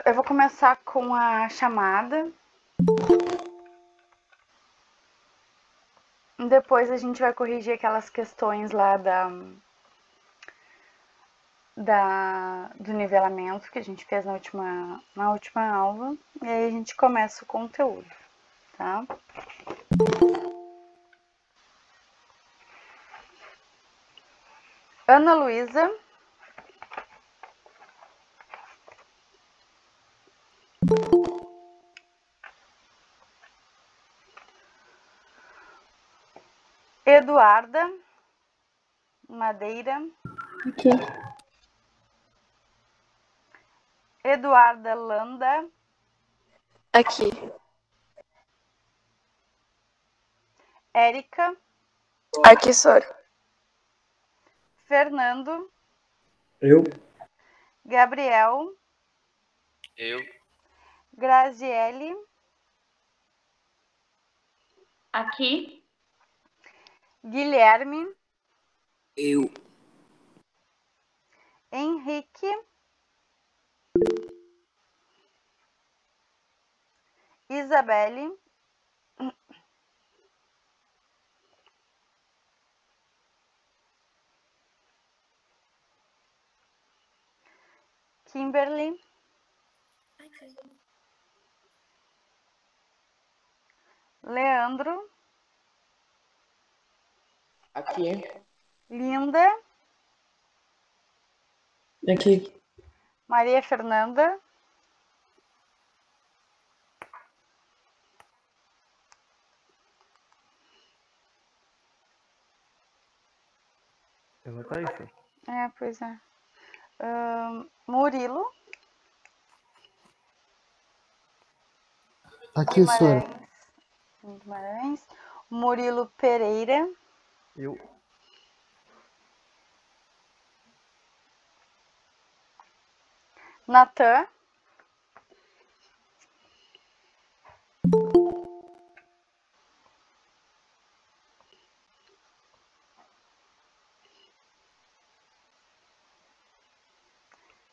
Eu vou começar com a chamada. Depois a gente vai corrigir aquelas questões lá do nivelamento que a gente fez na última aula. E aí a gente começa o conteúdo, tá? Ana Luísa. Eduarda Madeira. Aqui. Eduarda Landa. Aqui. Érica. Aqui, Sora. Fernando. Eu. Gabriel. Eu. Graziele. Aqui. Guilherme. Eu. Henrique. Isabelle. Kimberly. Leandro. Aqui. Linda. Aqui. Maria Fernanda. Ela tá aí, filho. Pois é. Murilo. Aqui, Sora. Guimarães. Murilo Pereira. Eu. Natan.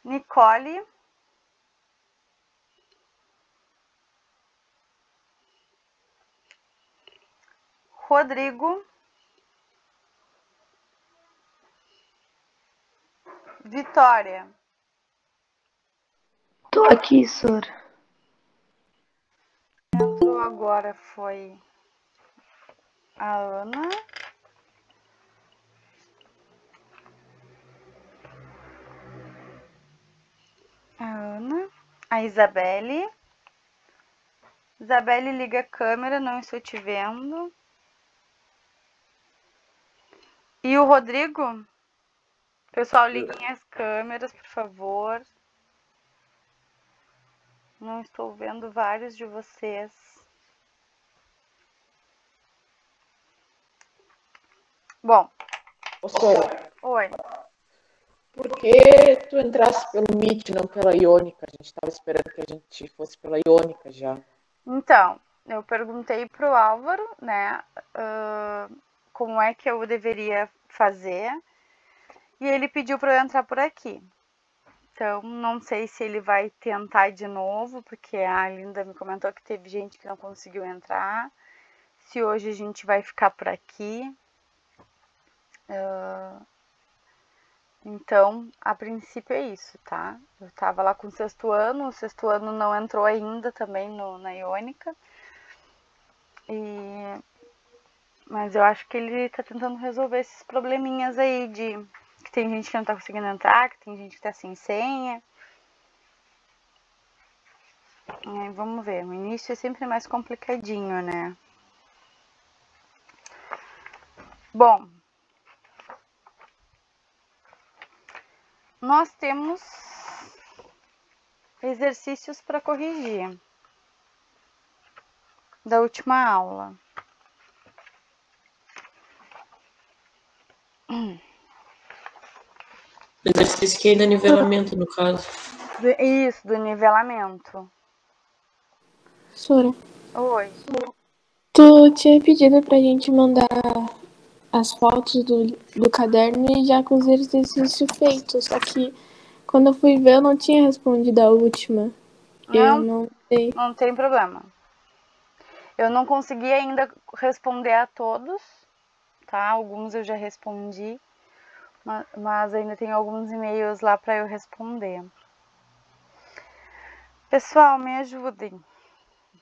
Nicole. Rodrigo. Vitória. Tô aqui, Sora. Entrou agora foi a Ana. A Isabelle. Isabelle, liga a câmera, não estou te vendo. E o Rodrigo? Pessoal, liguem as câmeras, por favor. Não estou vendo vários de vocês. Bom. Ô, Sora, Oi. por que tu entrasse pelo Meet, não pela Iônica? A gente estava esperando que a gente fosse pela Iônica já. Então, eu perguntei pro Álvaro, né, como é que eu deveria fazer. E ele pediu para eu entrar por aqui. Então, não sei se ele vai tentar de novo, porque a Linda me comentou que teve gente que não conseguiu entrar. Se hoje a gente vai ficar por aqui. Então, a princípio é isso, tá? Eu tava lá com o sexto ano não entrou ainda também na Iônica. Mas eu acho que ele tá tentando resolver esses probleminhas aí de que tem gente que não tá conseguindo entrar, que tem gente que tá sem senha. Vamos ver, o início é sempre mais complicadinho, né? Bom, nós temos exercícios para corrigir da última aula. Exercício que ainda é nivelamento, no caso. Isso, do nivelamento. Sora, Oi. tu tinha pedido pra gente mandar as fotos do caderno e já com os exercícios feitos. Só que quando eu fui ver, eu não tinha respondido a última. Eu Não, não sei. não tem problema. Eu não consegui ainda responder a todos, tá? Alguns eu já respondi, mas ainda tem alguns e-mails lá para eu responder. Pessoal, me ajudem,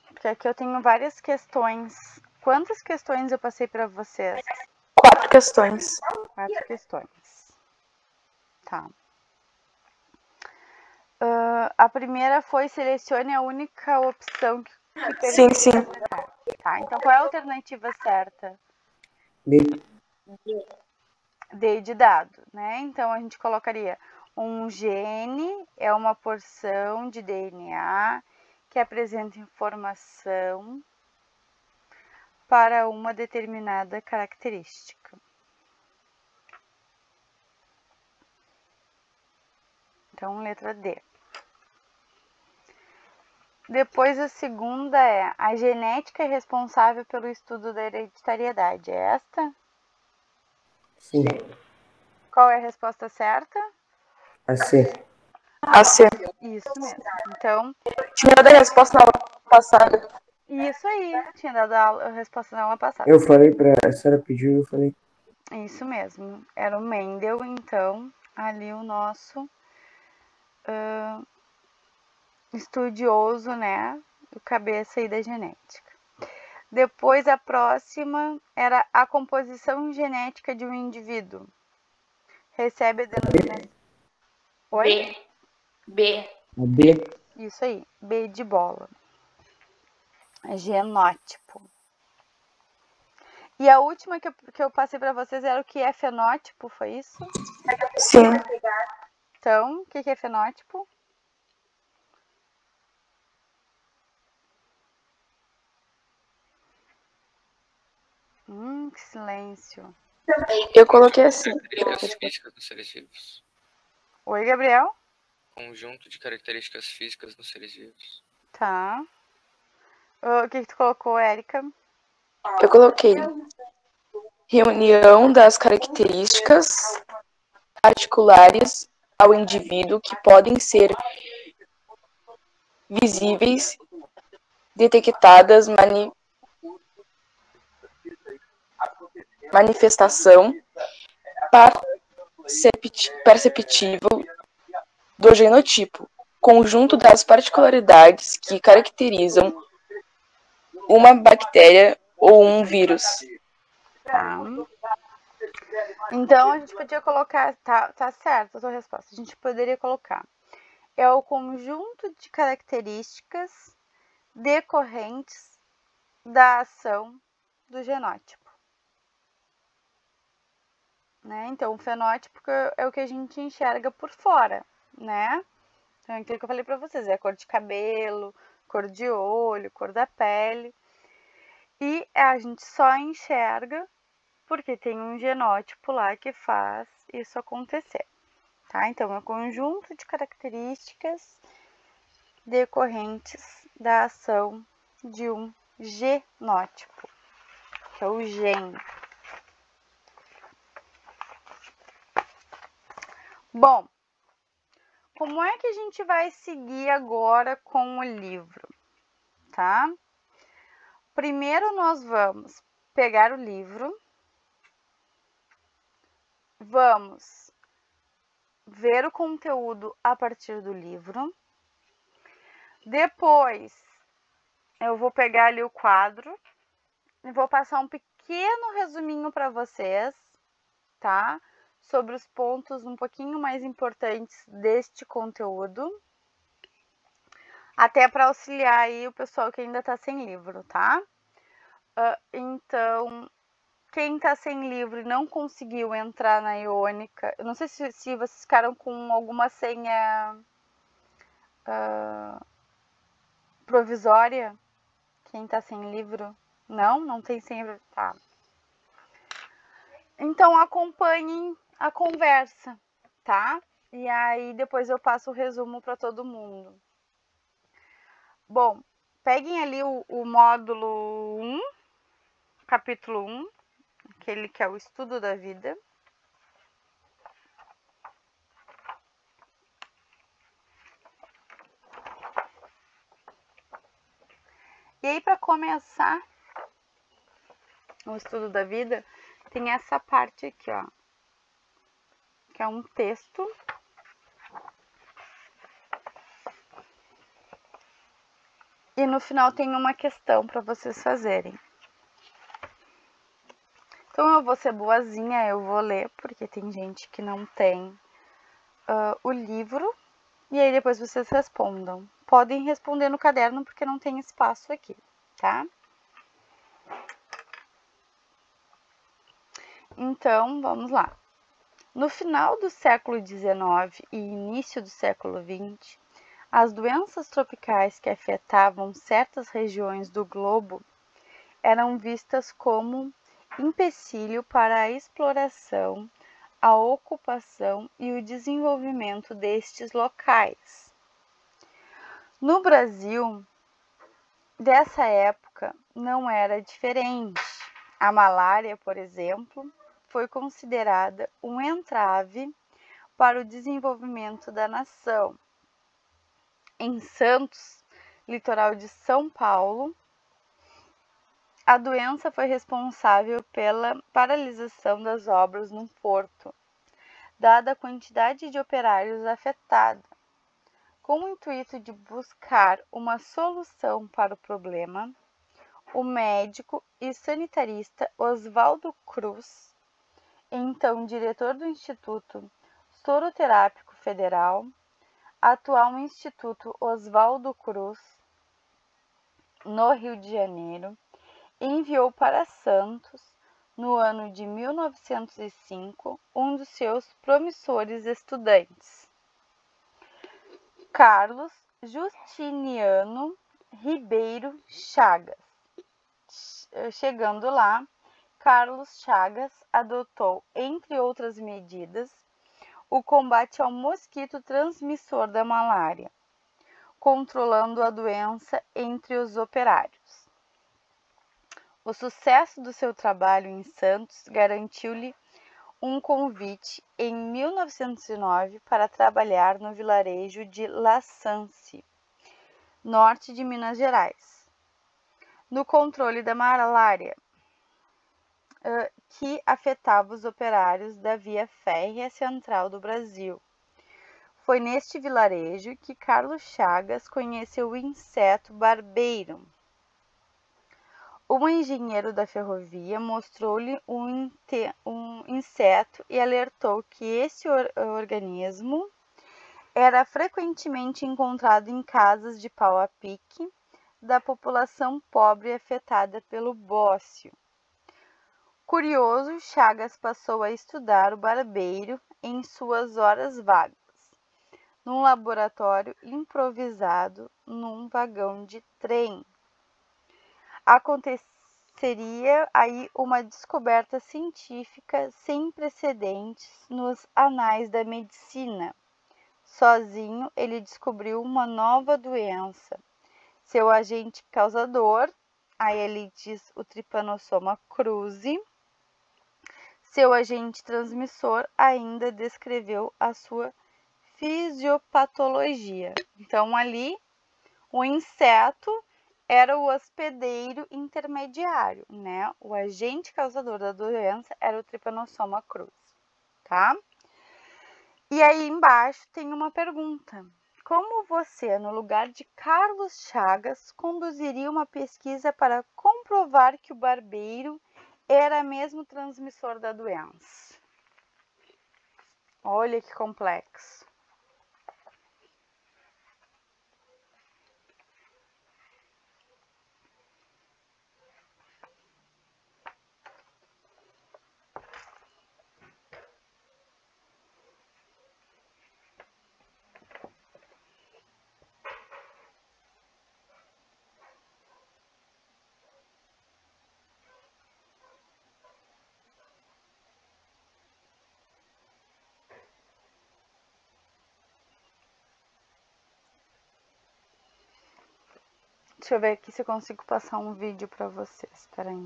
porque aqui eu tenho várias questões. Quantas questões eu passei para vocês? 4 questões. 4 questões. Tá. A primeira foi selecione a única opção que Sim, permite sim. completar. Tá, então qual é a alternativa certa? B. D de dado, né? Então a gente colocaria um gene é uma porção de DNA que apresenta informação para uma determinada característica. Então, letra D. Depois a segunda é a genética é responsável pelo estudo da hereditariedade. É esta? Sim. Qual é a resposta certa? A C. A C. Isso mesmo. Então, Tinha dado a resposta na aula passada. isso aí. Tinha dado a resposta na aula passada. Eu falei a senhora pediu, eu falei. Isso mesmo. Era o Mendel, então, ali o nosso estudioso, né? O cabeça aí da genética. Depois a próxima era a composição genética de um indivíduo. Recebe a denominação. Oi? B. A B. Isso aí. B de bola. Genótipo. E a última que eu passei para vocês era o que é fenótipo, foi isso? Sim. Então, o que é fenótipo? Que silêncio. Eu coloquei assim. Características físicas dos seres vivos. Oi, Gabriel? Conjunto de características físicas dos seres vivos. Tá. O que tu colocou, Érica? Eu coloquei reunião das características particulares ao indivíduo que podem ser visíveis, detectadas, manifestação perceptível do genotipo, conjunto das particularidades que caracterizam uma bactéria ou um vírus. Tá. Então, a gente podia colocar... Tá certo a tua resposta. A gente poderia colocar. É o conjunto de características decorrentes da ação do genótipo. Né? Então, o fenótipo é o que a gente enxerga por fora, né? Então, é aquilo que eu falei pra vocês, é a cor de cabelo, cor de olho, cor da pele. E a gente só enxerga porque tem um genótipo lá que faz isso acontecer, tá? Então, é um conjunto de características decorrentes da ação de um genótipo, que é o gene. Bom, como é que a gente vai seguir agora com o livro, tá? Primeiro nós vamos pegar o livro, vamos ver o conteúdo a partir do livro. Depois eu vou pegar ali o quadro e vou passar um pequeno resuminho para vocês, tá? Sobre os pontos um pouquinho mais importantes deste conteúdo. Até para auxiliar aí o pessoal que ainda está sem livro, tá? Então, quem está sem livro e não conseguiu entrar na Iônica, eu não sei se vocês ficaram com alguma senha provisória. Quem está sem livro? Não tem senha. Tá. Então, acompanhem a conversa, tá? E aí, depois eu passo o resumo para todo mundo. Bom, peguem ali o módulo 1, capítulo 1, aquele que é o estudo da vida. E aí, para começar o estudo da vida, tem essa parte aqui, ó, que é um texto. E no final tem uma questão para vocês fazerem. Então eu vou ser boazinha, eu vou ler, porque tem gente que não tem o livro. E aí depois vocês respondam. Podem responder no caderno, porque não tem espaço aqui, tá? Então, vamos lá. No final do século XIX e início do século XX, as doenças tropicais que afetavam certas regiões do globo eram vistas como empecilho para a exploração, a ocupação e o desenvolvimento destes locais. No Brasil, dessa época, não era diferente. A malária, por exemplo, foi considerada um entrave para o desenvolvimento da nação. Em Santos, litoral de São Paulo, a doença foi responsável pela paralisação das obras no porto, dada a quantidade de operários afetada. Com o intuito de buscar uma solução para o problema, o médico e sanitarista Oswaldo Cruz, então diretor do Instituto Soroterápico Federal, atual Instituto Oswaldo Cruz, no Rio de Janeiro, enviou para Santos, no ano de 1905, um dos seus promissores estudantes, Carlos Justiniano Ribeiro Chagas. Chegando lá, Carlos Chagas adotou, entre outras medidas, o combate ao mosquito transmissor da malária, controlando a doença entre os operários. O sucesso do seu trabalho em Santos garantiu-lhe um convite em 1909 para trabalhar no vilarejo de La Sance, norte de Minas Gerais, no controle da malária, que afetava os operários da via férrea central do Brasil. Foi neste vilarejo que Carlos Chagas conheceu o inseto barbeiro. Um engenheiro da ferrovia mostrou-lhe um inseto e alertou que esse organismo era frequentemente encontrado em casas de pau a pique da população pobre afetada pelo bócio. Curioso, Chagas passou a estudar o barbeiro em suas horas vagas, num laboratório improvisado num vagão de trem. Aconteceria aí uma descoberta científica sem precedentes nos anais da medicina. Sozinho, ele descobriu uma nova doença. Seu agente causador, aí ele diz o Trypanosoma cruzi. Seu agente transmissor ainda descreveu a sua fisiopatologia. Então, ali, o inseto era o hospedeiro intermediário, né? O agente causador da doença era o Trypanosoma cruzi, tá? E aí embaixo tem uma pergunta. Como você, no lugar de Carlos Chagas, conduziria uma pesquisa para comprovar que o barbeiro era mesmo transmissor da doença? Olha que complexo. Deixa eu ver aqui se eu consigo passar um vídeo para vocês. Espera aí.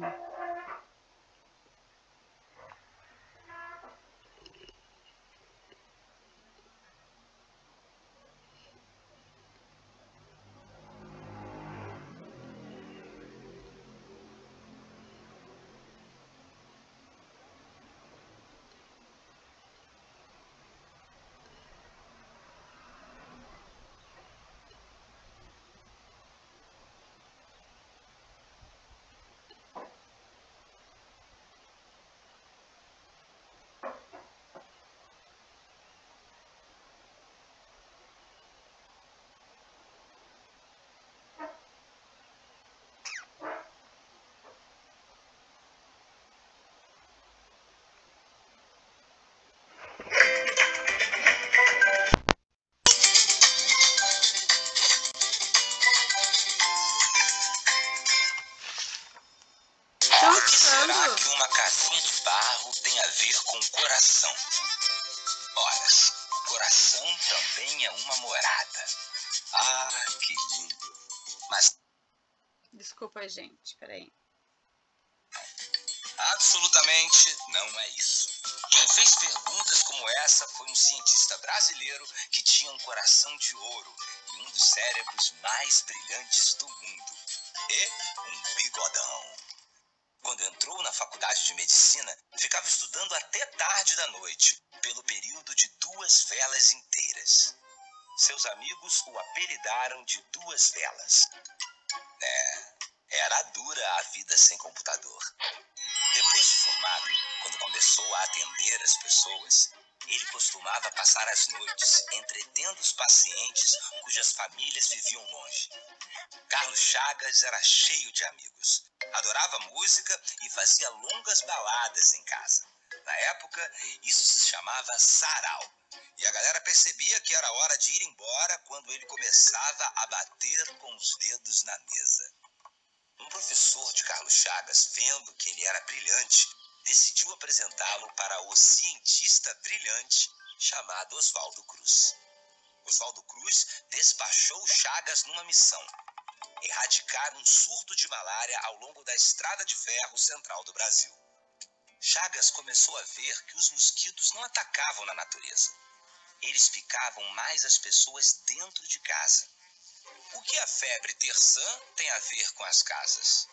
também é uma morada. Ah, que lindo. Mas Desculpa, gente, peraí. absolutamente não é isso. Quem fez perguntas como essa foi um cientista brasileiro que tinha um coração de ouro e um dos cérebros mais brilhantes do mundo. E um bigodão. Quando entrou na faculdade de medicina, ficava estudando até tarde da noite, pelo período de 2 velas inteiras. Seus amigos o apelidaram de 2 velas. Era dura a vida sem computador. Depois de formado, quando começou a atender as pessoas, ele costumava passar as noites entretendo os pacientes cujas famílias viviam longe. Carlos Chagas era cheio de amigos. Adorava música e fazia longas baladas em casa. Na época, isso se chamava sarau. E a galera percebia que era hora de ir embora quando ele começava a bater com os dedos na mesa. Um professor de Carlos Chagas, vendo que ele era brilhante, decidiu apresentá-lo para o cientista brilhante chamado Oswaldo Cruz. Oswaldo Cruz despachou Chagas numa missão: erradicar um surto de malária ao longo da estrada de ferro central do Brasil. Chagas começou a ver que os mosquitos não atacavam na natureza. Eles picavam mais as pessoas dentro de casa. O que a febre terçã tem a ver com as casas?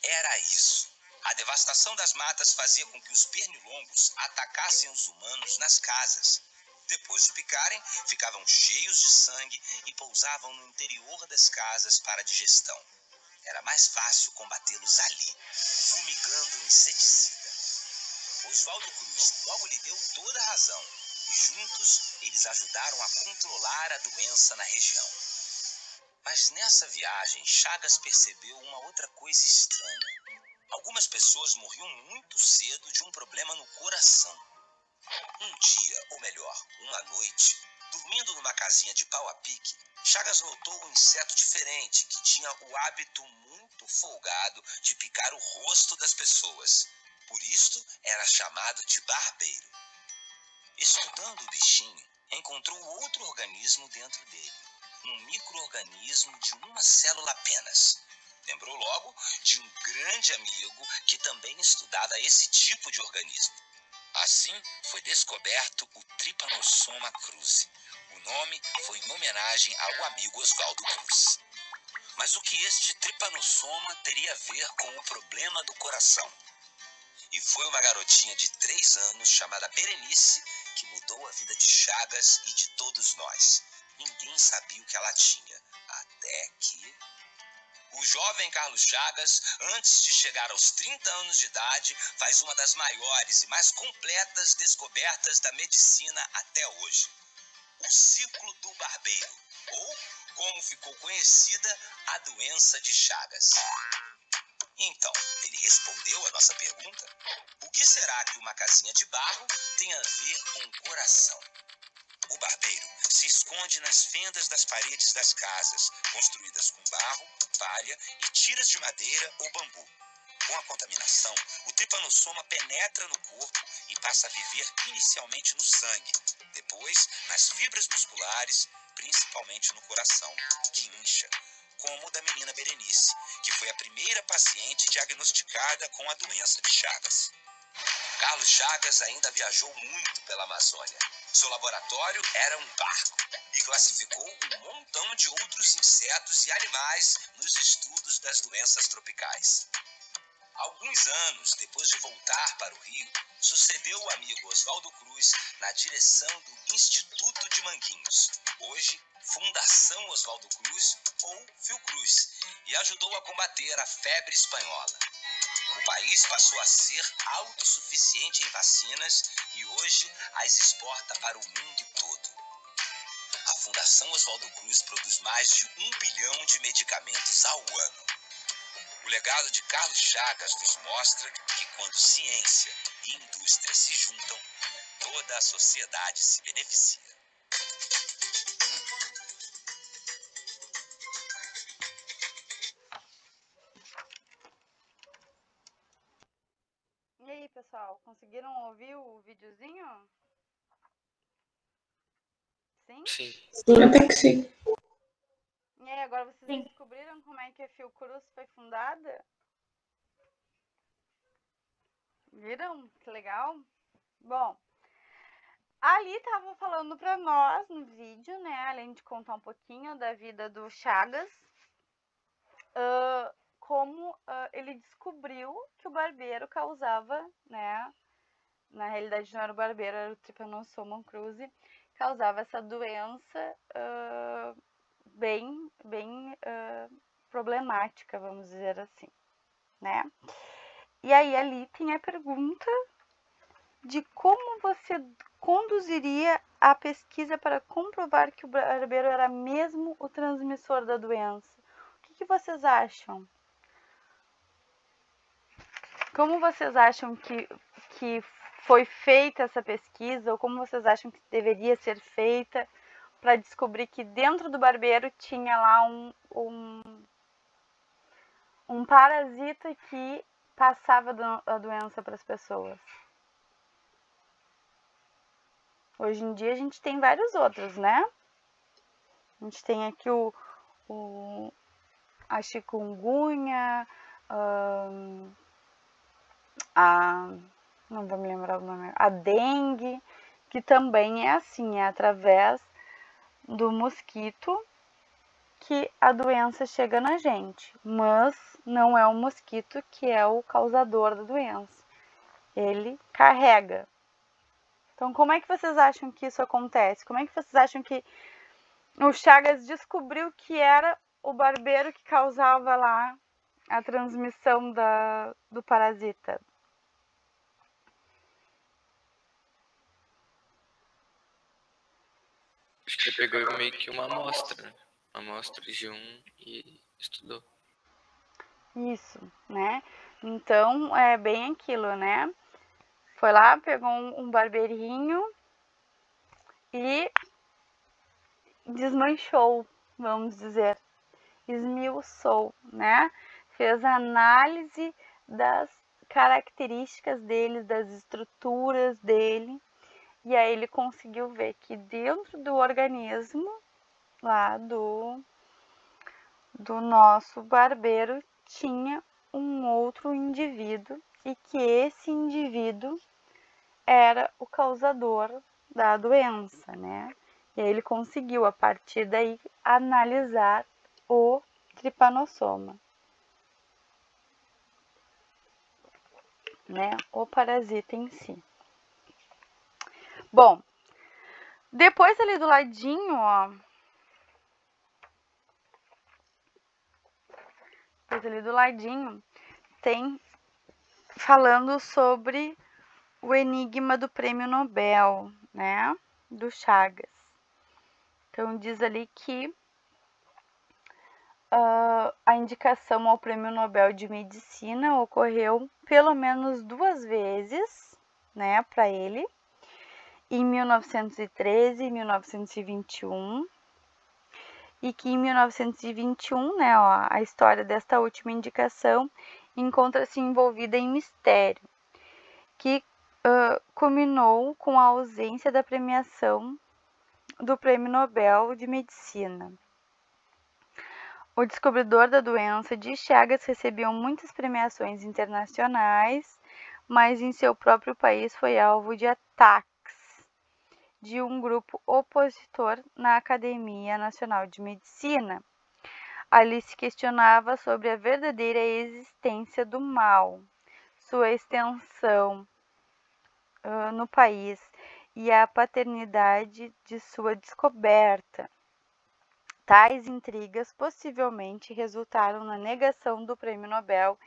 Era isso. A devastação das matas fazia com que os pernilongos atacassem os humanos nas casas. Depois de picarem, ficavam cheios de sangue e pousavam no interior das casas para a digestão. Era mais fácil combatê-los ali, fumigando inseticida. Oswaldo Cruz logo lhe deu toda a razão, e juntos eles ajudaram a controlar a doença na região. Mas nessa viagem, Chagas percebeu uma outra coisa estranha. Algumas pessoas morriam muito cedo de um problema no coração. Um dia, ou melhor, uma noite, dormindo numa casinha de pau a pique, Chagas notou um inseto diferente que tinha o hábito muito folgado de picar o rosto das pessoas. Por isto, era chamado de barbeiro. Estudando o bichinho, encontrou outro organismo dentro dele. Um micro-organismo de uma célula apenas. Lembrou logo de um grande amigo que também estudava esse tipo de organismo. Assim, foi descoberto o Trypanosoma cruzi. O nome foi em homenagem ao amigo Oswaldo Cruz. Mas o que este Trypanosoma teria a ver com o problema do coração? E foi uma garotinha de 3 anos chamada Berenice que mudou a vida de Chagas e de todos nós. Ninguém sabia o que ela tinha, até que o jovem Carlos Chagas, antes de chegar aos 30 anos de idade, faz uma das maiores e mais completas descobertas da medicina até hoje: o ciclo do barbeiro, ou, como ficou conhecida, a doença de Chagas. Então, ele respondeu a nossa pergunta: o que será que uma casinha de barro tem a ver com o coração? O barbeiro se esconde nas fendas das paredes das casas, construídas com barro, palha e tiras de madeira ou bambu. Com a contaminação, o Trypanosoma penetra no corpo e passa a viver inicialmente no sangue, depois nas fibras musculares, principalmente no coração, que incha, como o da menina Berenice, que foi a primeira paciente diagnosticada com a doença de Chagas. Carlos Chagas ainda viajou muito pela Amazônia. Seu laboratório era um barco e classificou um montão de outros insetos e animais nos estudos das doenças tropicais. Alguns anos depois de voltar para o Rio, sucedeu o amigo Oswaldo Cruz na direção do Instituto de Manguinhos, hoje Fundação Oswaldo Cruz ou Fiocruz, e ajudou a combater a febre espanhola. O país passou a ser autossuficiente em vacinas e hoje as exporta para o mundo todo. A Fundação Oswaldo Cruz produz mais de 1 bilhão de medicamentos ao ano. O legado de Carlos Chagas nos mostra que quando ciência e indústria se juntam, toda a sociedade se beneficia. E aí, pessoal, conseguiram ouvir o videozinho? Sim? Sim. Até que sim. E aí, agora vocês Sim. descobriram como é que a Fiocruz foi fundada? Viram? Que legal. Bom, ali estava falando para nós no vídeo, né, além de contar um pouquinho da vida do Chagas, como ele descobriu que o barbeiro causava, né, na realidade não era o barbeiro, era o Trypanosoma cruzi, causava essa doença bem problemática, vamos dizer assim, né? E aí ali tem a pergunta de como você conduziria a pesquisa para comprovar que o barbeiro era mesmo o transmissor da doença. O que vocês acham? Como vocês acham que foi feita essa pesquisa, ou como vocês acham que deveria ser feita para descobrir que dentro do barbeiro tinha lá um parasita que passava a doença para as pessoas? Hoje em dia a gente tem vários outros, né? A gente tem aqui a chikungunya, não vou me lembrar o nome, a dengue, que também é assim, é através do mosquito que a doença chega na gente, mas não é o mosquito que é o causador da doença, ele carrega. Então, como é que vocês acham que isso acontece? Como é que vocês acham que o Chagas descobriu que era o barbeiro que causava lá a transmissão do parasita? Acho que ele pegou meio que uma amostra, né? Uma amostra de um e estudou. Isso, né? Então, é bem aquilo, né? Foi lá, pegou um barbeirinho e desmanchou, vamos dizer, esmiuçou, né? Fez análise das características dele, das estruturas dele, e aí ele conseguiu ver que dentro do organismo lá do nosso barbeiro tinha um outro indivíduo e que esse indivíduo era o causador da doença, né? E aí ele conseguiu, a partir daí, analisar o Trypanosoma, né? O parasita em si. Bom, depois ali do ladinho, ó, depois ali do ladinho, tem falando sobre o enigma do prêmio Nobel, né? Do Chagas. Então diz ali que a indicação ao Prêmio Nobel de Medicina ocorreu pelo menos 2 vezes, né, para ele, em 1913 e 1921, e que em 1921, né, ó, a história desta última indicação encontra-se envolvida em mistério, que culminou com a ausência da premiação do Prêmio Nobel de Medicina. O descobridor da doença de Chagas recebeu muitas premiações internacionais, mas em seu próprio país foi alvo de ataques de um grupo opositor na Academia Nacional de Medicina. Ali se questionava sobre a verdadeira existência do mal, sua extensão no país e a paternidade de sua descoberta. Tais intrigas possivelmente resultaram na negação do Prêmio Nobel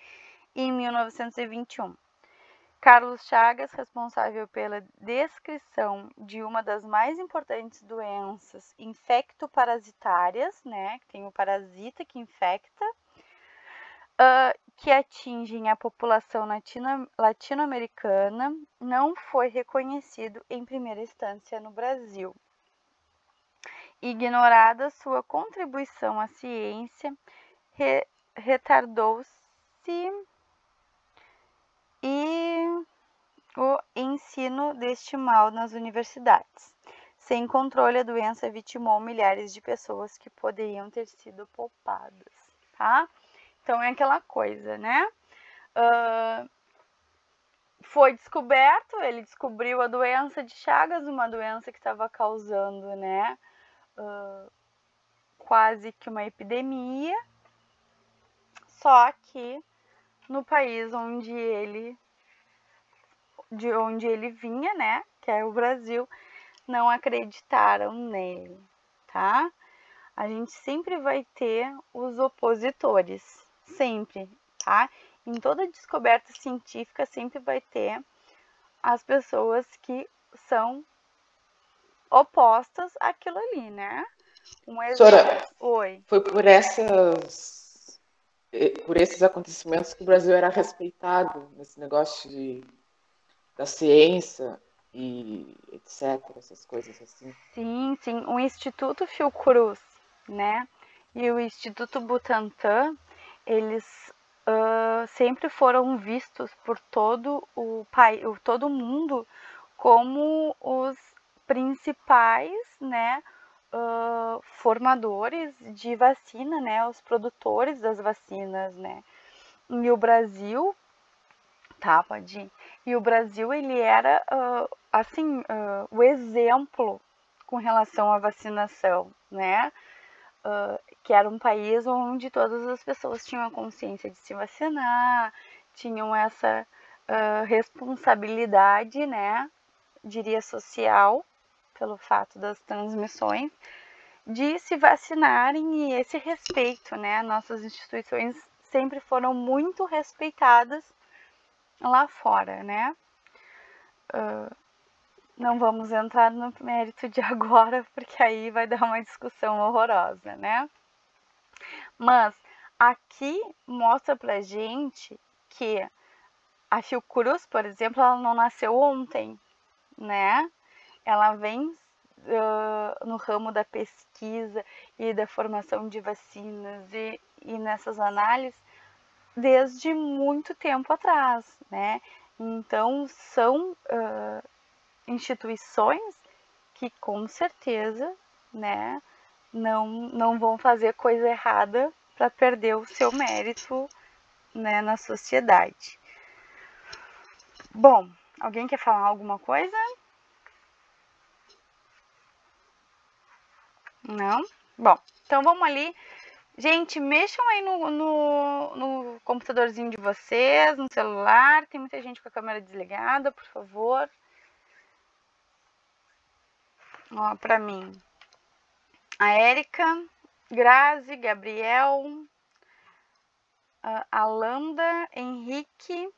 em 1921. Carlos Chagas, responsável pela descrição de uma das mais importantes doenças infectoparasitárias, né, que tem o parasita que infecta, que atingem a população latino-americana, não foi reconhecido em primeira instância no Brasil. Ignorada sua contribuição à ciência, retardou-se e o ensino deste mal nas universidades. Sem controle, a doença vitimou milhares de pessoas que poderiam ter sido poupadas, tá? Então, é aquela coisa, né? Foi descoberto, ele descobriu a doença de Chagas, uma doença que estava causando, né, quase que uma epidemia, só que no país de onde ele vinha, né, que é o Brasil, não acreditaram nele, tá? A gente sempre vai ter os opositores, sempre, tá? Em toda descoberta científica sempre vai ter as pessoas que são opostas àquilo ali, né? Professora, Oi. foi por esses acontecimentos que o Brasil era respeitado nesse negócio da ciência e etc, essas coisas assim. Sim, sim. O Instituto Fiocruz, né? E o Instituto Butantan, eles sempre foram vistos por todo o mundo como os principais, né, formadores de vacina, né, os produtores das vacinas, né. E o Brasil, tá, pode ir. E o Brasil, ele era, assim, o exemplo com relação à vacinação, né, que era um país onde todas as pessoas tinham a consciência de se vacinar, tinham essa responsabilidade, né, diria social, pelo fato das transmissões, de se vacinarem e esse respeito, né? Nossas instituições sempre foram muito respeitadas lá fora, né? Não vamos entrar no mérito de agora, porque aí vai dar uma discussão horrorosa, né? Mas aqui mostra pra gente que a Fiocruz, por exemplo, ela não nasceu ontem, né? Ela vem no ramo da pesquisa e da formação de vacinas e nessas análises desde muito tempo atrás, né? Então, são instituições que com certeza, né, não vão fazer coisa errada para perder o seu mérito, né, na sociedade. Bom, alguém quer falar alguma coisa? Não? Bom, então vamos ali. Gente, mexam aí no computadorzinho de vocês, no celular. Tem muita gente com a câmera desligada, por favor. Ó, pra mim. A Érica, Grazi, Gabriel, Alanda, Henrique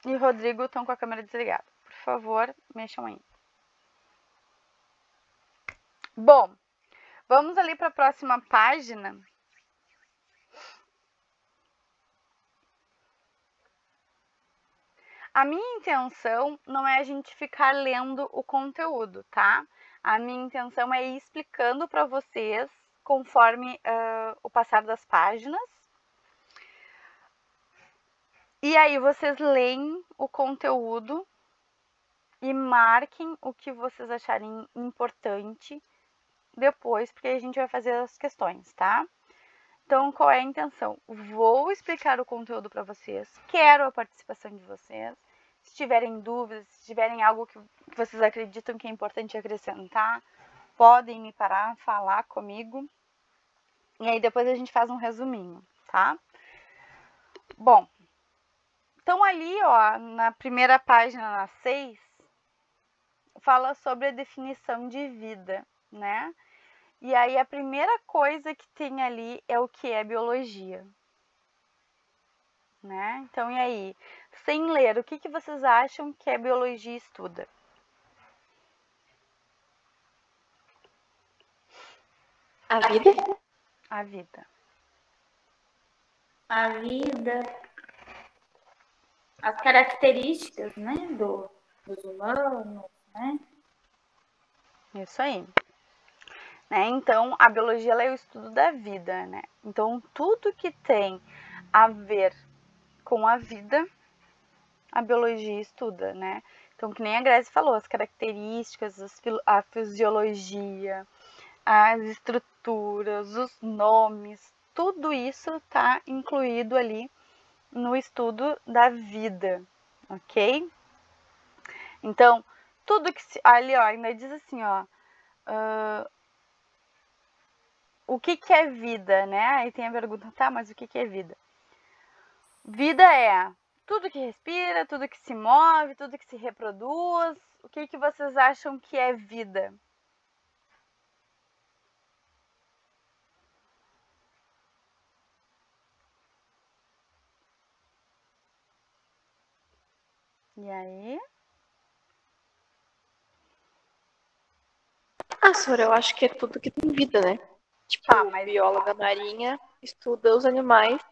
e Rodrigo estão com a câmera desligada. Por favor, mexam aí. Bom, vamos ali para a próxima página. A minha intenção não é a gente ficar lendo o conteúdo, tá? A minha intenção é ir explicando para vocês conforme o passar das páginas. E aí vocês leem o conteúdo e marquem o que vocês acharem importante depois, porque a gente vai fazer as questões, tá? Então, qual é a intenção? Vou explicar o conteúdo para vocês, quero a participação de vocês. Se tiverem dúvidas, se tiverem algo que vocês acreditam que é importante acrescentar, podem me parar, falar comigo. E aí depois a gente faz um resuminho, tá? Bom, então ali, ó, na primeira página, na 6, fala sobre a definição de vida, né? E aí a primeira coisa que tem ali é o que é biologia, né? Então, e aí? Sem ler, o que vocês acham que a biologia estuda? A vida? A vida. A vida, as características, né, dos humanos, né? Isso aí. Né? Então, a biologia ela é o estudo da vida, né? Então, tudo que tem a ver com a vida, a biologia estuda, né? Então, Então, que nem a Grace falou, as características, a fisiologia, as estruturas, os nomes, tudo isso está incluído ali no estudo da vida, ok? Então, tudo que ali, ó, ainda diz assim, ó, o que é vida, né? Aí tem a pergunta, tá, mas o que é vida? Vida é tudo que respira, tudo que se move, tudo que se reproduz. O que vocês acham que é vida? E aí? Sora, eu acho que é tudo que tem vida, né? Tipo, Tá, mas bióloga marinha estuda os animais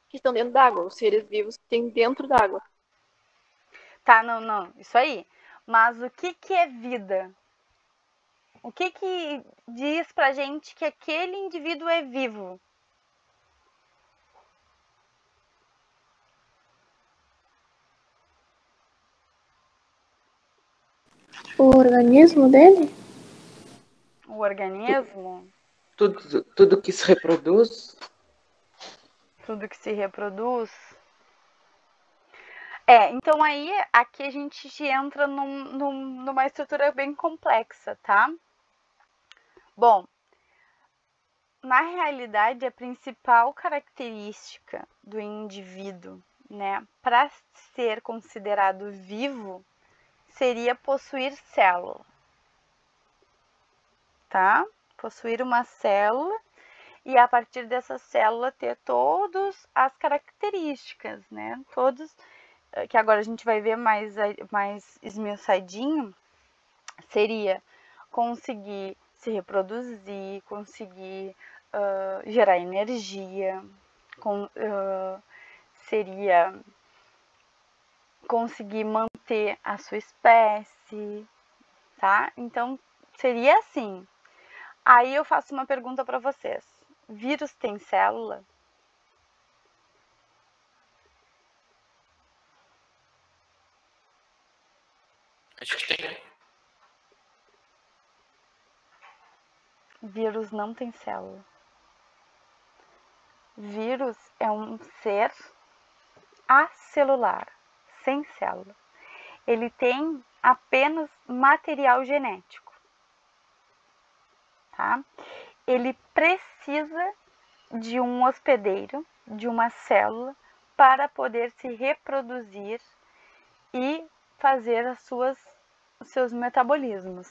que estão dentro d'água, os seres vivos que tem dentro d'água. tá, não, isso aí. Mas o que é vida? O que diz pra gente que aquele indivíduo é vivo? O organismo dele? O organismo? Tudo que se reproduz. Tudo que se reproduz? Então aí, aqui a gente entra numa estrutura bem complexa, tá? Bom, na realidade, a principal característica do indivíduo, né, para ser considerado vivo, seria possuir célula, tá? Possuir uma célula e a partir dessa célula ter todas as características, né? Todos, que agora a gente vai ver mais esmiuçadinho, seria conseguir se reproduzir, conseguir gerar energia, seria conseguir manter a sua espécie, tá? Então, seria assim. Aí eu faço uma pergunta para vocês. Vírus tem célula? Acho que tem, né? Vírus não tem célula. Vírus é um ser acelular, sem célula. Ele tem apenas material genético, tá? Ele precisa de um hospedeiro, de uma célula, para poder se reproduzir e fazer os seus metabolismos.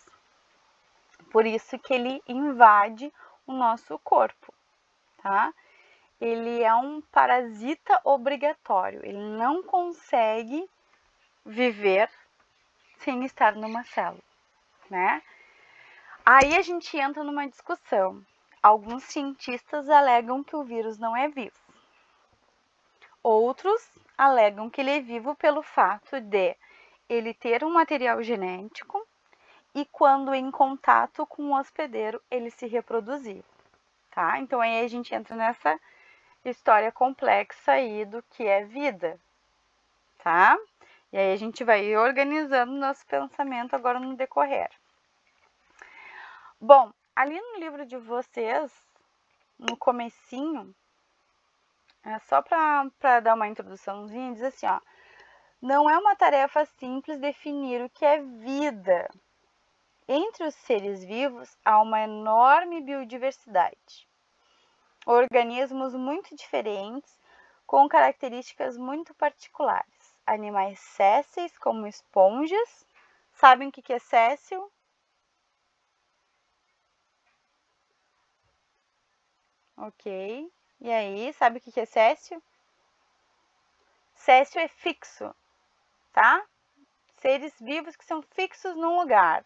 Por isso que ele invade o nosso corpo, tá? Ele é um parasita obrigatório, ele não consegue viver sem estar numa célula, né? Aí a gente entra numa discussão. Alguns cientistas alegam que o vírus não é vivo. Outros alegam que ele é vivo pelo fato de ele ter um material genético e quando em contato com o hospedeiro ele se reproduzir, tá? Então aí a gente entra nessa história complexa aí do que é vida, tá? E aí a gente vai organizando nosso pensamento agora no decorrer. Bom, ali no livro de vocês, no comecinho, só para dar uma introduçãozinha, diz assim, ó, não é uma tarefa simples definir o que é vida. Entre os seres vivos há uma enorme biodiversidade. Organismos muito diferentes, com características muito particulares. Animais sésseis, como esponjas. Sabem o que é séssil? Ok. E aí, sabe o que é céssio? Céssio é fixo, tá? Seres vivos que são fixos num lugar.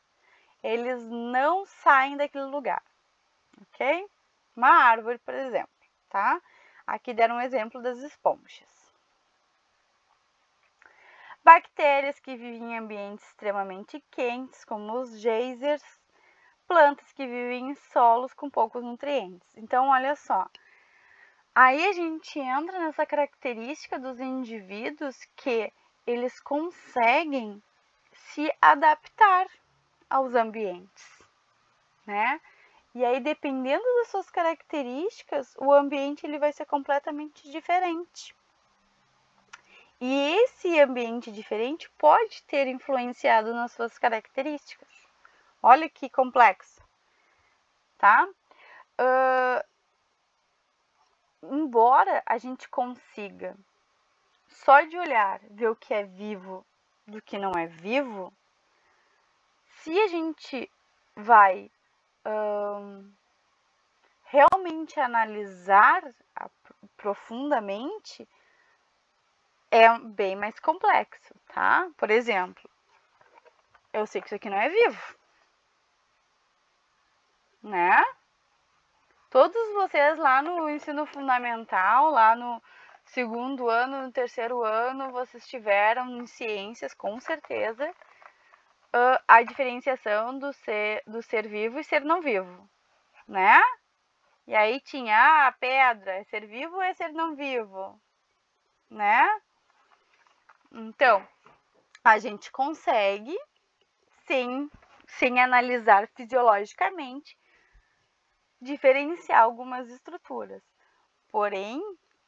Eles não saem daquele lugar, ok? Uma árvore, por exemplo, tá? Aqui deram um exemplo das esponjas. Bactérias que vivem em ambientes extremamente quentes, como os geysers. Plantas que vivem em solos com poucos nutrientes. Então, olha só. Aí a gente entra nessa característica dos indivíduos que eles conseguem se adaptar aos ambientes, né? E aí, dependendo das suas características, o ambiente ele vai ser completamente diferente. E esse ambiente diferente pode ter influenciado nas suas características. Olha que complexo, tá? Embora a gente consiga, só de olhar, ver o que é vivo do que não é vivo, se a gente vai realmente analisar profundamente, é bem mais complexo, tá? Por exemplo, eu sei que isso aqui não é vivo, né? Todos vocês lá no ensino fundamental, lá no segundo ano, no terceiro ano, vocês tiveram em ciências, com certeza, a diferenciação do ser vivo e ser não vivo, né? E aí tinha a pedra, é ser vivo ou é ser não vivo, né? Então, a gente consegue, sem analisar fisiologicamente, diferenciar algumas estruturas. Porém,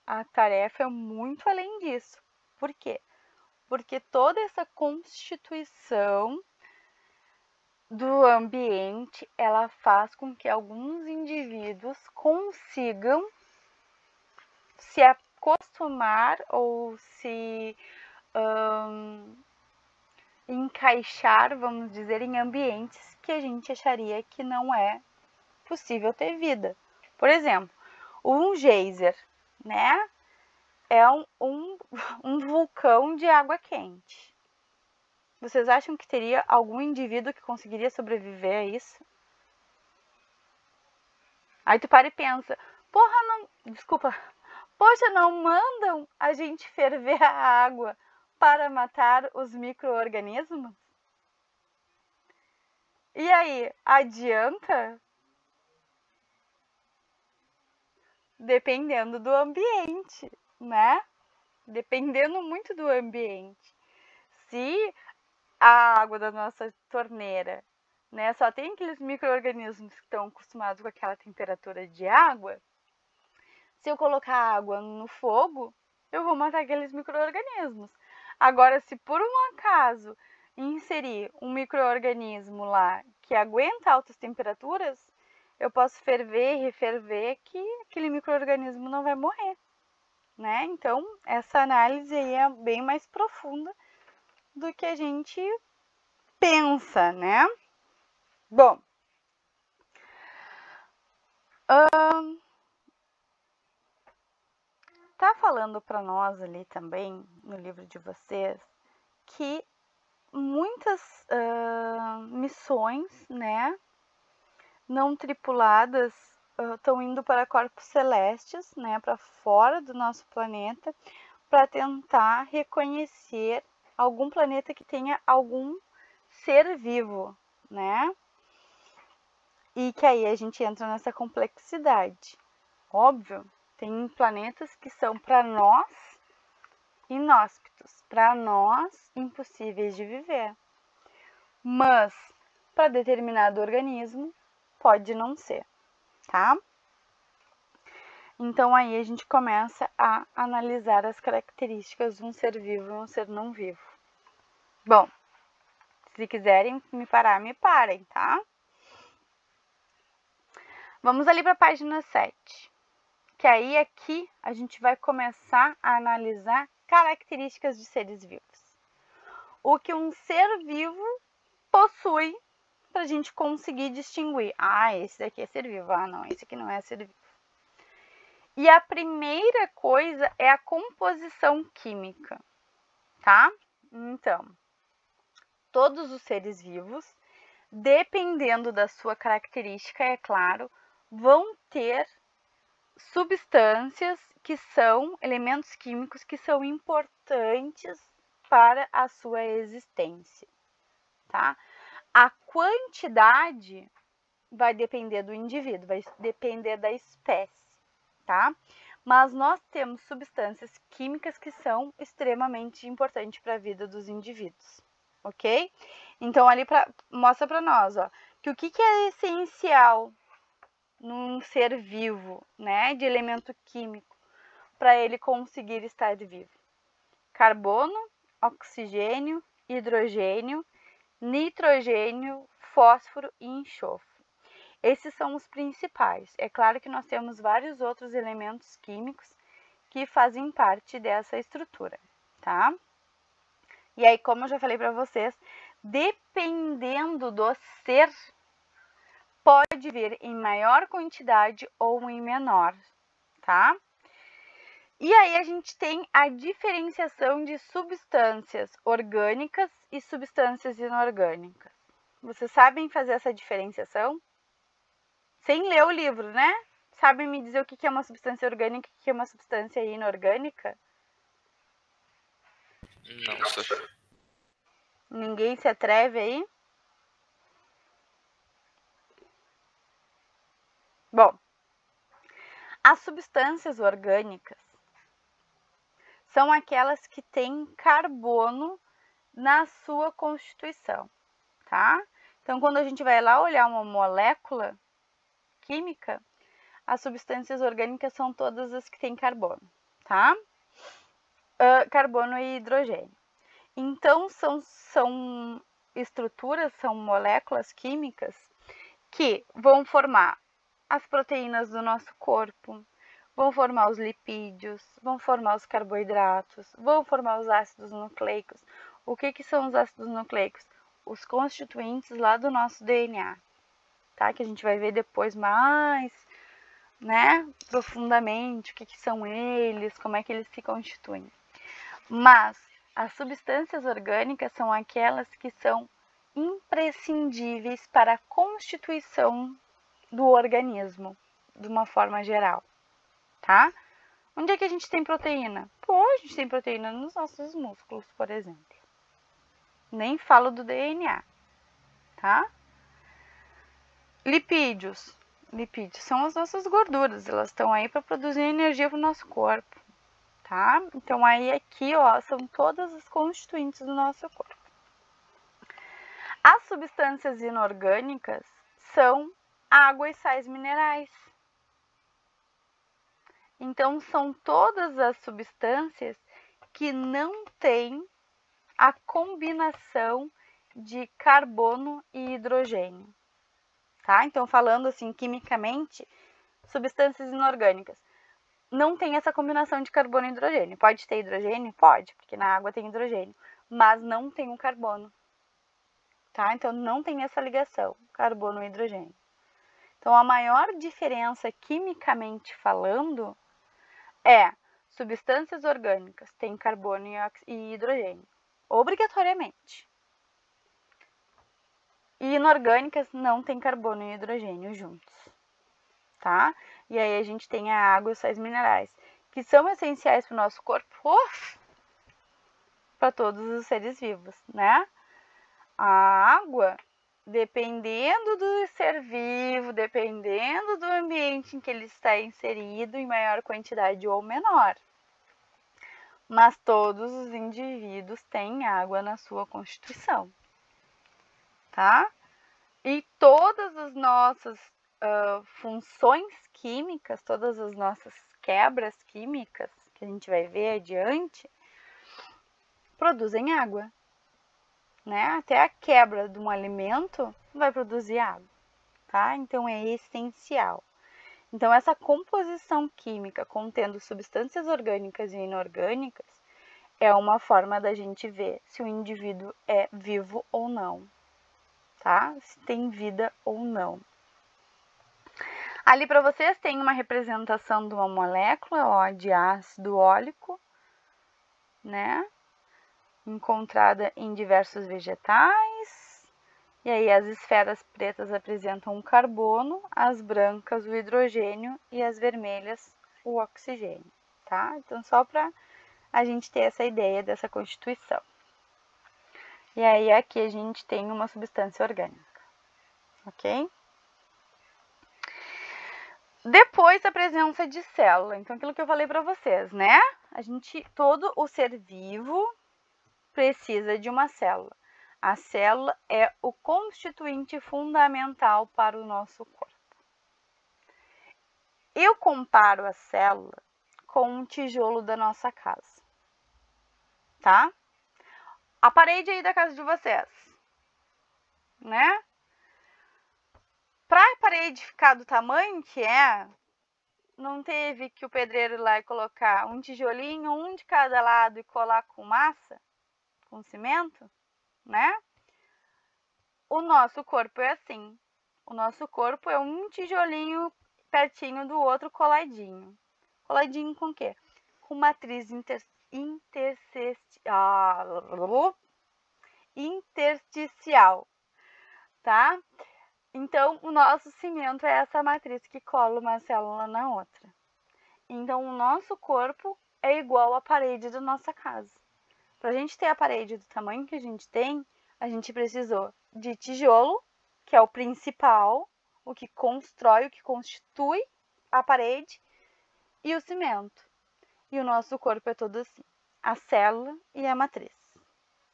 a tarefa é muito além disso. Por quê? Porque toda essa constituição do ambiente, ela faz com que alguns indivíduos consigam se acostumar ou se encaixar, vamos dizer, em ambientes que a gente acharia que não é possível ter vida. Por exemplo, um geyser, né? É um vulcão de água quente. Vocês acham que teria algum indivíduo que conseguiria sobreviver a isso? Aí tu para e pensa, poxa, não mandam a gente ferver a água para matar os micro-organismos? E aí, adianta? Dependendo do ambiente, né? Dependendo muito do ambiente. Se a água da nossa torneira, né, só tem aqueles micro-organismos que estão acostumados com aquela temperatura de água, se eu colocar água no fogo, eu vou matar aqueles micro-organismos. Agora, se por um acaso inserir um micro-organismo lá que aguenta altas temperaturas, eu posso ferver e referver que aquele micro-organismo não vai morrer, né? Então, essa análise aí é bem mais profunda do que a gente pensa, né? Bom, tá falando para nós ali também, no livro de vocês, que muitas missões, né, não tripuladas estão indo para corpos celestes, né, para fora do nosso planeta, para tentar reconhecer algum planeta que tenha algum ser vivo, né? E que aí a gente entra nessa complexidade. Óbvio, tem planetas que são para nós inóspitos, para nós impossíveis de viver. Mas para determinado organismo pode não ser, tá? Então aí a gente começa a analisar as características de um ser vivo e um ser não vivo. Bom, se quiserem me parar, me parem, tá? Vamos ali para a página 7. Que aí aqui a gente vai começar a analisar características de seres vivos. O que um ser vivo possui para a gente conseguir distinguir. Ah, esse daqui é ser vivo. Ah, não, esse aqui não é ser vivo. E a primeira coisa é a composição química, tá? Então, todos os seres vivos, dependendo da sua característica, é claro, vão ter substâncias que são elementos químicos que são importantes para a sua existência, tá? A quantidade vai depender do indivíduo, vai depender da espécie, tá? Mas nós temos substâncias químicas que são extremamente importantes para a vida dos indivíduos, ok? Então, ali mostra para nós, ó, que o que é essencial num ser vivo, né, de elemento químico, para ele conseguir estar vivo. Carbono, oxigênio, hidrogênio, nitrogênio, fósforo e enxofre. Esses são os principais. É claro que nós temos vários outros elementos químicos que fazem parte dessa estrutura, tá? E aí, como eu já falei para vocês, dependendo do ser, pode vir em maior quantidade ou em menor, tá? E aí a gente tem a diferenciação de substâncias orgânicas e substâncias inorgânicas. Vocês sabem fazer essa diferenciação? Sem ler o livro, né? Sabem me dizer o que é uma substância orgânica e o que é uma substância inorgânica? Não, Sofia. Ninguém se atreve aí? Bom, as substâncias orgânicas são aquelas que têm carbono na sua constituição, tá? Então, quando a gente vai lá olhar uma molécula química, as substâncias orgânicas são todas as que têm carbono, tá? Carbono e hidrogênio. Então, são estruturas, são moléculas químicas que vão formar as proteínas do nosso corpo, vão formar os lipídios, vão formar os carboidratos, vão formar os ácidos nucleicos. O que são os ácidos nucleicos? Os constituintes lá do nosso DNA, tá? Que a gente vai ver depois mais, né, profundamente, o que são eles, como é que eles se constituem. Mas as substâncias orgânicas são aquelas que são imprescindíveis para a constituição do organismo, de uma forma geral, tá? Onde é que a gente tem proteína? Pô, a gente tem proteína nos nossos músculos, por exemplo. Nem falo do DNA, tá? Lipídios. Lipídios são as nossas gorduras, elas estão aí para produzir energia para o nosso corpo, tá? Então, aí aqui, ó, são todas as constituintes do nosso corpo. As substâncias inorgânicas são água e sais minerais. Então, são todas as substâncias que não têm a combinação de carbono e hidrogênio, tá? Então, falando assim quimicamente, substâncias inorgânicas não tem essa combinação de carbono e hidrogênio. Pode ter hidrogênio? Pode, porque na água tem hidrogênio, mas não tem o carbono, tá? Então, não tem essa ligação, carbono e hidrogênio. Então, a maior diferença quimicamente falando é substâncias orgânicas têm carbono e hidrogênio, obrigatoriamente. E inorgânicas não têm carbono e hidrogênio juntos, tá? E aí a gente tem a água e os sais minerais, que são essenciais para o nosso corpo, para todos os seres vivos, né? A água, dependendo do ser vivo, dependendo do ambiente em que ele está inserido, em maior quantidade ou menor. Mas todos os indivíduos têm água na sua constituição, tá? E todas as nossas funções químicas, todas as nossas quebras químicas, que a gente vai ver adiante, produzem água, né? Até a quebra de um alimento vai produzir água, tá? Então, é essencial. Então, essa composição química contendo substâncias orgânicas e inorgânicas é uma forma da gente ver se o indivíduo é vivo ou não, tá? Se tem vida ou não. Ali para vocês tem uma representação de uma molécula, ó, de ácido ólico, né? Encontrada em diversos vegetais. E aí as esferas pretas apresentam o carbono, as brancas o hidrogênio e as vermelhas o oxigênio, tá? Então, só para a gente ter essa ideia dessa constituição. E aí aqui a gente tem uma substância orgânica, ok? Depois a presença de célula. Então, aquilo que eu falei para vocês, né? Todo o ser vivo precisa de uma célula. A célula é o constituinte fundamental para o nosso corpo. Eu comparo a célula com um tijolo da nossa casa, tá? A parede aí da casa de vocês, né? Para a parede ficar do tamanho que é, não teve que o pedreiro ir lá e colocar um tijolinho, um de cada lado e colar com massa, com cimento, né? O nosso corpo é assim. O nosso corpo é um tijolinho pertinho do outro coladinho. Coladinho com o quê? Com matriz intersticial, tá? Então, o nosso cimento é essa matriz que cola uma célula na outra. Então, o nosso corpo é igual à parede da nossa casa. Para a gente ter a parede do tamanho que a gente precisou de tijolo, que é o principal, o que constrói, o que constitui a parede, e o cimento. E o nosso corpo é todo assim, a célula e a matriz,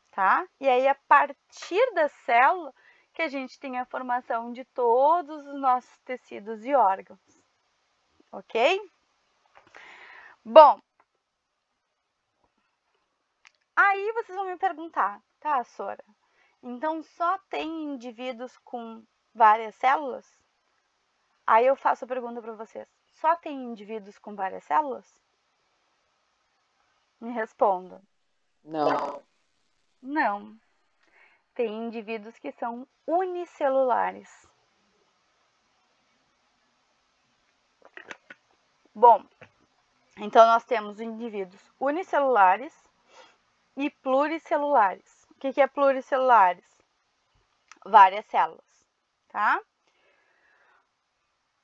tá? E aí, a partir da célula, que a gente tem a formação de todos os nossos tecidos e órgãos, ok? Bom, aí vocês vão me perguntar, tá, Sora? Então, só tem indivíduos com várias células? Aí eu faço a pergunta para vocês, só tem indivíduos com várias células? Me respondam. Não. Não. Tem indivíduos que são unicelulares. Bom, então nós temos indivíduos unicelulares e pluricelulares. O que é pluricelulares? Várias células, tá?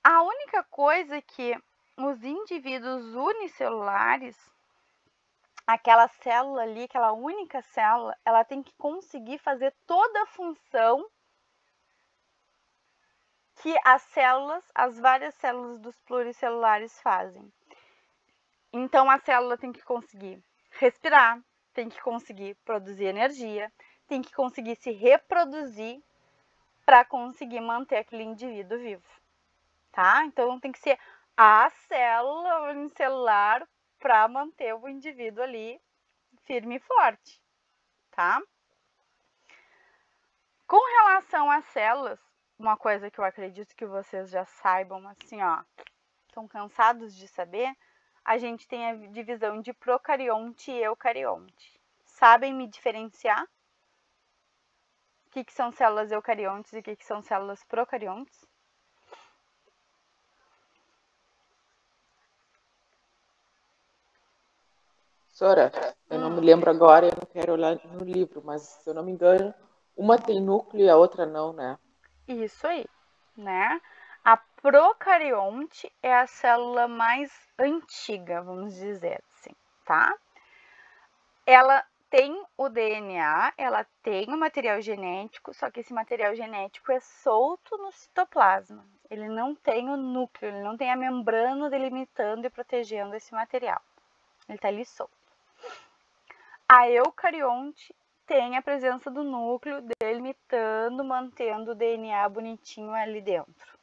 A única coisa que os indivíduos unicelulares, aquela célula ali, aquela única célula, ela tem que conseguir fazer toda a função que as várias células dos pluricelulares fazem. Então, a célula tem que conseguir respirar, tem que conseguir produzir energia, tem que conseguir se reproduzir para conseguir manter aquele indivíduo vivo, tá? Então, tem que ser a célula unicelular para manter o indivíduo ali firme e forte, tá? Com relação às células, uma coisa que eu acredito que vocês já saibam, assim, ó, estão cansados de saber, a gente tem a divisão de procarionte e eucarionte. Sabem me diferenciar? O que são células eucariontes e o que são células procariontes? Sora, eu não me lembro agora, eu não quero olhar no livro, mas se eu não me engano, uma tem núcleo e a outra não, né? Isso aí, né? A procarionte é a célula mais antiga, vamos dizer assim, tá? Ela tem o DNA, ela tem o material genético, só que esse material genético é solto no citoplasma. Ele não tem o núcleo, ele não tem a membrana delimitando e protegendo esse material. Ele está ali solto. A eucarionte tem a presença do núcleo delimitando, mantendo o DNA bonitinho ali dentro,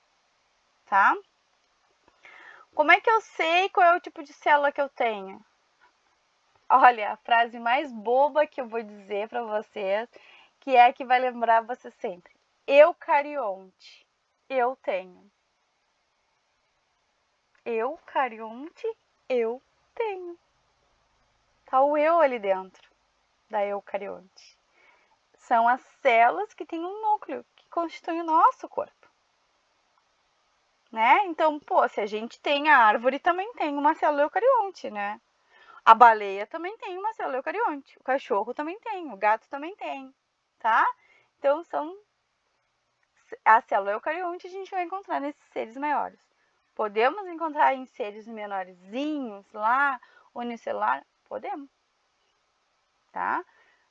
tá? Como é que eu sei qual é o tipo de célula que eu tenho? Olha, a frase mais boba que eu vou dizer para vocês, que é a que vai lembrar você sempre. Eucarionte, eu tenho. Eucarionte, eu tenho. Tá o eu ali dentro da eucarionte. São as células que têm um núcleo, que constituem o nosso corpo. Né? Então, pô, se a gente tem a árvore, também tem uma célula eucarionte, né? A baleia também tem uma célula eucarionte. O cachorro também tem, o gato também tem, tá? Então, a célula eucarionte a gente vai encontrar nesses seres maiores. Podemos encontrar em seres menorzinhos lá, unicelular? Podemos, tá?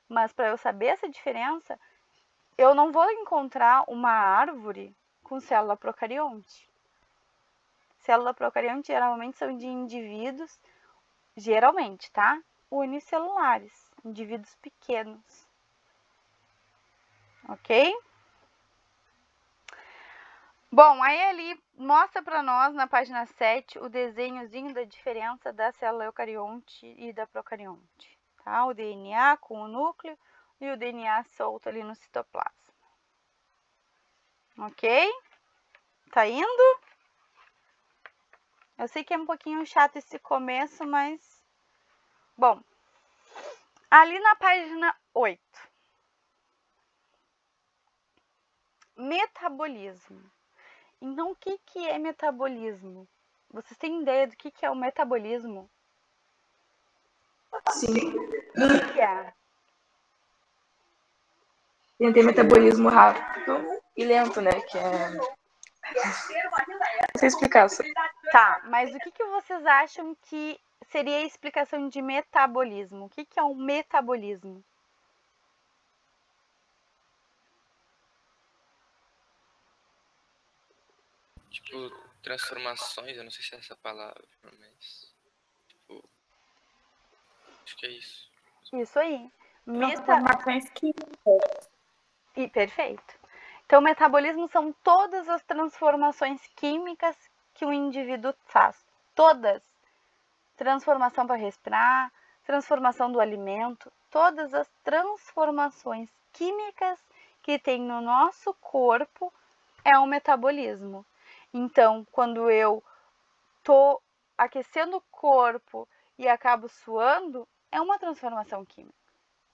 Mas para eu saber essa diferença, eu não vou encontrar uma árvore com célula procarionte. Célula procarionte geralmente são de indivíduos, geralmente, tá? Unicelulares, indivíduos pequenos. ok? Bom, aí ali mostra para nós na página 7 o desenhozinho da diferença da célula eucarionte e da procarionte, tá? O DNA com o núcleo e o DNA solto ali no citoplasma. Ok? Tá indo? Eu sei que é um pouquinho chato esse começo, mas... Bom, ali na página 8. Metabolismo. Então, o que é metabolismo? Vocês têm ideia do que é o metabolismo? Sim. O que é? Tem metabolismo rápido e lento, né? Que é... Não sei explicar. Tá, mas o que vocês acham que seria a explicação de metabolismo? O que é um metabolismo? Tipo, transformações, eu não sei se é essa palavra, mas... Tipo, acho que é isso. Isso aí. Transformações químicas. E perfeito. Então, metabolismo são todas as transformações químicas que o indivíduo faz. Todas. Transformação para respirar, transformação do alimento, todas as transformações químicas que tem no nosso corpo é um metabolismo. Então, quando eu tô aquecendo o corpo e acabo suando, é uma transformação química.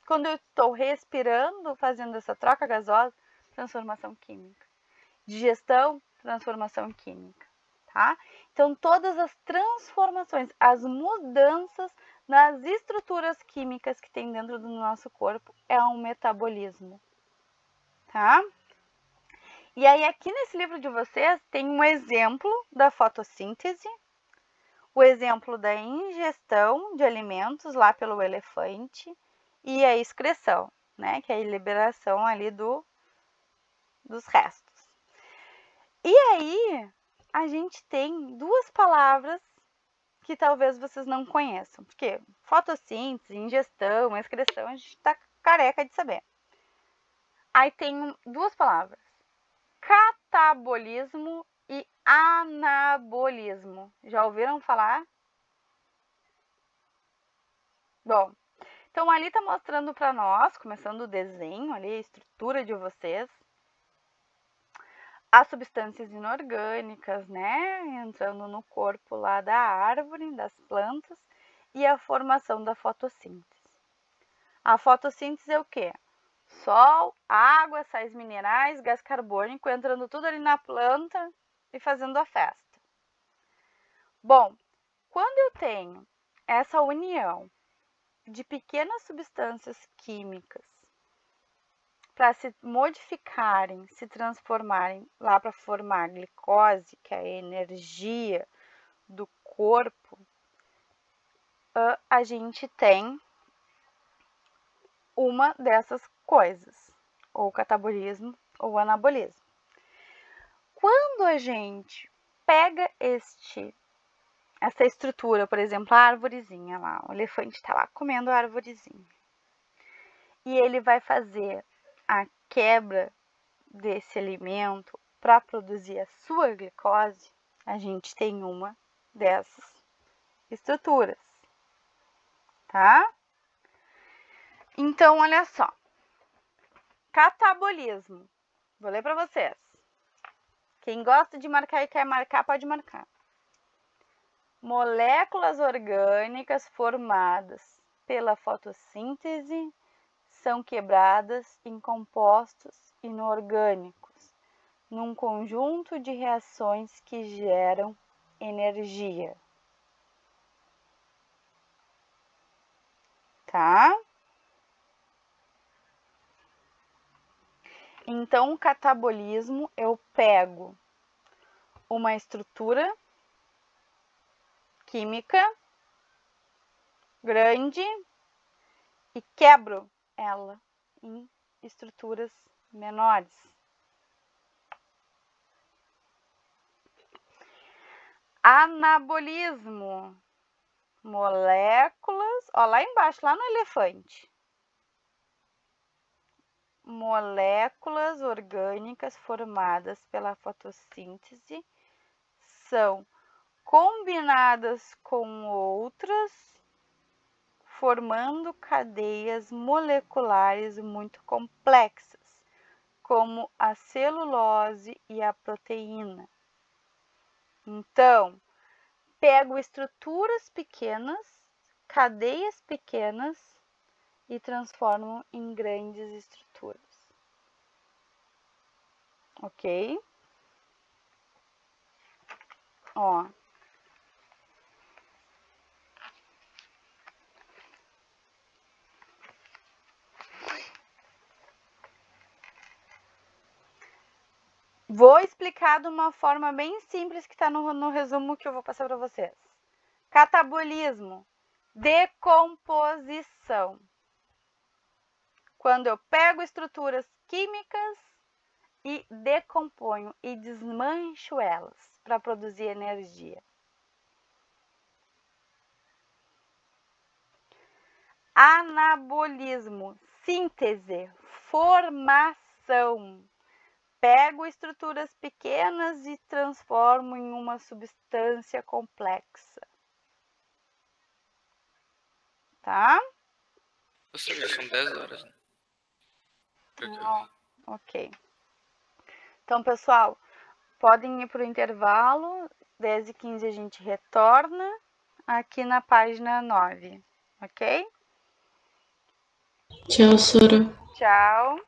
Quando eu estou respirando, fazendo essa troca gasosa, transformação química. Digestão, transformação química, tá? Então, todas as transformações, as mudanças nas estruturas químicas que tem dentro do nosso corpo é um metabolismo, tá? E aí, aqui nesse livro de vocês, tem um exemplo da fotossíntese, o exemplo da ingestão de alimentos lá pelo elefante e a excreção, né? Que é a liberação ali dos restos. E aí, a gente tem duas palavras que talvez vocês não conheçam, porque fotossíntese, ingestão, excreção, a gente tá careca de saber. Aí tem duas palavras, catabolismo e anabolismo. Já ouviram falar? Bom, então ali tá mostrando para nós, começando o desenho ali, a estrutura de vocês, as substâncias inorgânicas, né, entrando no corpo lá da árvore, das plantas, e a formação da fotossíntese. A fotossíntese é o quê? Sol, água, sais minerais, gás carbônico, entrando tudo ali na planta e fazendo a festa. Bom, quando eu tenho essa união de pequenas substâncias químicas para se modificarem, se transformarem lá para formar glicose, que é a energia do corpo, a gente tem uma dessas coisas, ou catabolismo ou anabolismo. Quando a gente pega essa estrutura, por exemplo, a arvorezinha lá, o elefante está lá comendo a arvorezinha, e ele vai fazer a quebra desse alimento para produzir a sua glicose, a gente tem uma dessas estruturas, tá? Então, olha só. Catabolismo. Vou ler para vocês. Quem gosta de marcar e quer marcar, pode marcar. Moléculas orgânicas formadas pela fotossíntese são quebradas em compostos inorgânicos, num conjunto de reações que geram energia. Tá? Então, o catabolismo, eu pego uma estrutura química grande e quebro ela em estruturas menores. Anabolismo, moléculas, ó, lá embaixo, lá no elefante. moléculas orgânicas formadas pela fotossíntese são combinadas com outras, formando cadeias moleculares muito complexas, como a celulose e a proteína. Então, pego estruturas pequenas, cadeias pequenas e transformo em grandes estruturas. Ok? Ó. Vou explicar de uma forma bem simples que está no resumo que eu vou passar para vocês. Catabolismo, decomposição. Quando eu pego estruturas químicas e decomponho e desmancho elas para produzir energia. Anabolismo, síntese, formação. Pego estruturas pequenas e transformo em uma substância complexa. Tá? Ou seja, são 10 horas, né? Ok. Então, pessoal, podem ir para o intervalo. 10h15 a gente retorna aqui na página 9. Ok? Tchau, Sora. Tchau.